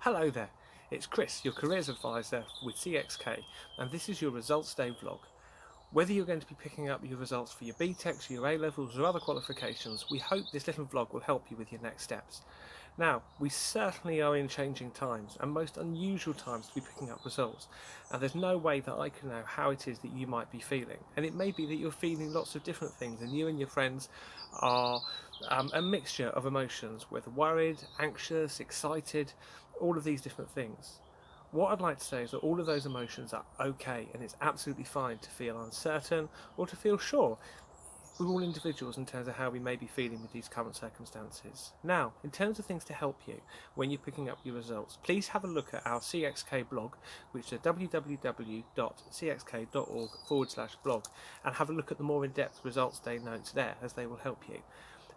Hello there, it's Chris, your careers advisor with CXK, and this is your results day vlog. Whether you're going to be picking up your results for your BTECs, your A-levels or other qualifications, we hope this little vlog will help you with your next steps. Now, we certainly are in changing times and most unusual times to be picking up results, and there's no way that I can know how it is that you might be feeling. And it may be that you're feeling lots of different things and you and your friends are a mixture of emotions, whether worried, anxious, excited, all of these different things. What I'd like to say is that all of those emotions are okay, and it's absolutely fine to feel uncertain or to feel sure. We're all individuals in terms of how we may be feeling with these current circumstances. Now, in terms of things to help you when you're picking up your results, please have a look at our CXK blog, which is www.cxk.org/blog, and have a look at the more in-depth results day notes there, as they will help you.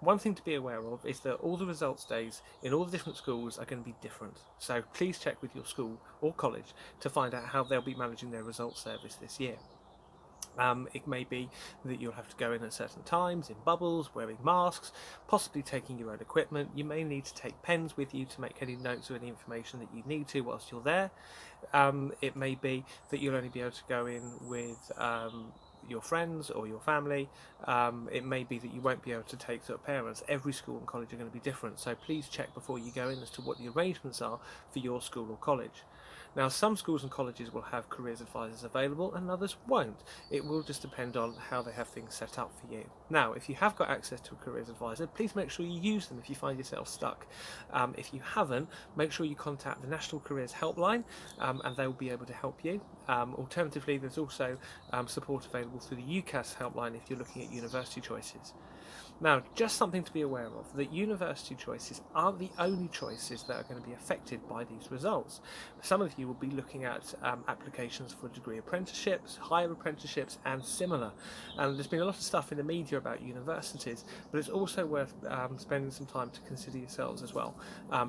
One thing to be aware of is that all the results days in all the different schools are going to be different, so please check with your school or college to find out how they'll be managing their results service this year. It may be that you'll have to go in at certain times, in bubbles, wearing masks, possibly taking your own equipment. You may need to take pens with you to make any notes or any information that you need to whilst you're there. It may be that you'll only be able to go in with your friends or your family. It may be that you won't be able to take sort of parents. Every school and college are going to be different, so please check before you go in as to what the arrangements are for your school or college. Now, some schools and colleges will have careers advisors available and others won't. It will just depend on how they have things set up for you. Now, if you have got access to a careers advisor, please make sure you use them if you find yourself stuck. If you haven't, make sure you contact the National Careers Helpline and they will be able to help you. Alternatively, there's also support available through the UCAS helpline if you're looking at university choices. Now, just something to be aware of, that university choices aren't the only choices that are going to be affected by these results. Some of you will be looking at applications for degree apprenticeships, higher apprenticeships and similar. And there's been a lot of stuff in the media about universities, but it's also worth spending some time to consider yourselves as well,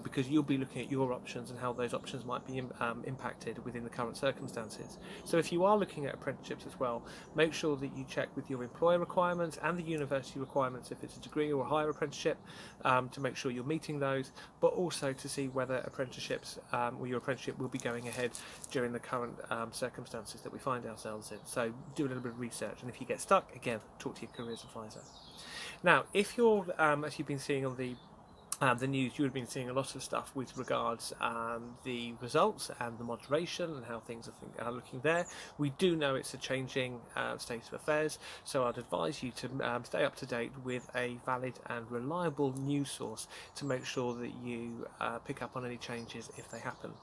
because you'll be looking at your options and how those options might be impacted within the current circumstances. So if you are looking at apprenticeships as well, make sure that you check with your employer requirements and the university requirements if it's a degree or a higher apprenticeship, to make sure you're meeting those, but also to see whether apprenticeships or your apprenticeship will be going ahead during the current circumstances that we find ourselves in. So do a little bit of research, and if you get stuck, again, talk to your careers advisor. Now, if you're, as you've been seeing on the news, you would have been seeing a lot of stuff with regards the results and the moderation and how things are looking there. We do know it's a changing state of affairs, so I'd advise you to stay up to date with a valid and reliable news source to make sure that you pick up on any changes if they happen.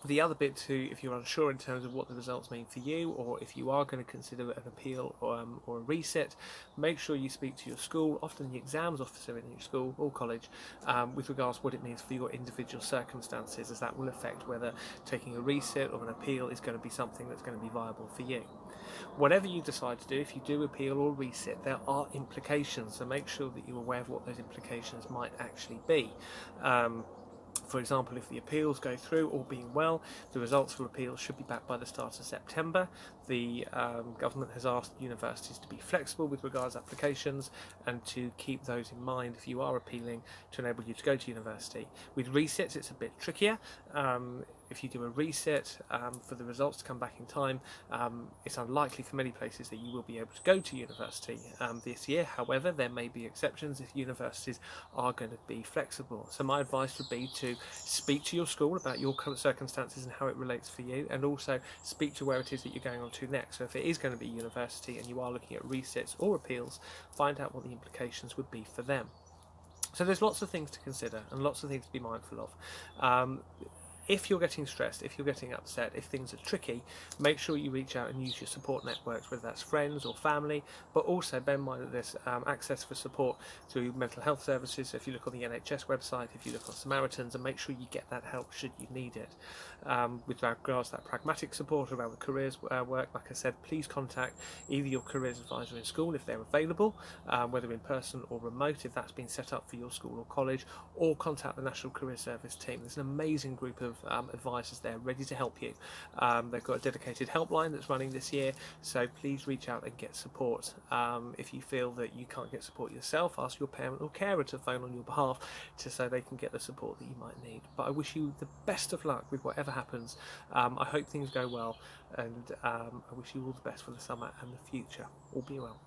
The other bit too, if you're unsure in terms of what the results mean for you, or if you are going to consider an appeal or a reset, make sure you speak to your school, often the exams officer in your school or college, with regards to what it means for your individual circumstances, as that will affect whether taking a reset or an appeal is going to be something that's going to be viable for you. Whatever you decide to do, if you do appeal or reset, there are implications, so make sure that you're aware of what those implications might actually be. For example, if the appeals go through, all being well, the results for appeals should be back by the start of September. The government has asked universities to be flexible with regards to applications and to keep those in mind if you are appealing, to enable you to go to university. With resets, it's a bit trickier. If you do a reset for the results to come back in time, it's unlikely for many places that you will be able to go to university this year. However, there may be exceptions if universities are going to be flexible. So my advice would be to speak to your school about your current circumstances and how it relates for you, and also speak to where it is that you're going on to next. So if it is going to be university and you are looking at resets or appeals, find out what the implications would be for them. So there's lots of things to consider and lots of things to be mindful of. If you're getting stressed, if you're getting upset, if things are tricky, make sure you reach out and use your support networks, whether that's friends or family, but also bear in mind that there's access for support through mental health services. If you look on the NHS website, if you look on Samaritans, and make sure you get that help should you need it. With regards to that pragmatic support around the careers work, like I said, please contact either your careers advisor in school if they're available, whether in person or remote if that's been set up for your school or college, or contact the National Career Service team. There's an amazing group of advisors there ready to help you. They've got a dedicated helpline that's running this year, so please reach out and get support. If you feel that you can't get support yourself, ask your parent or carer to phone on your behalf so they can get the support that you might need. But I wish you the best of luck with whatever happens. I hope things go well, and I wish you all the best for the summer and the future. All be well.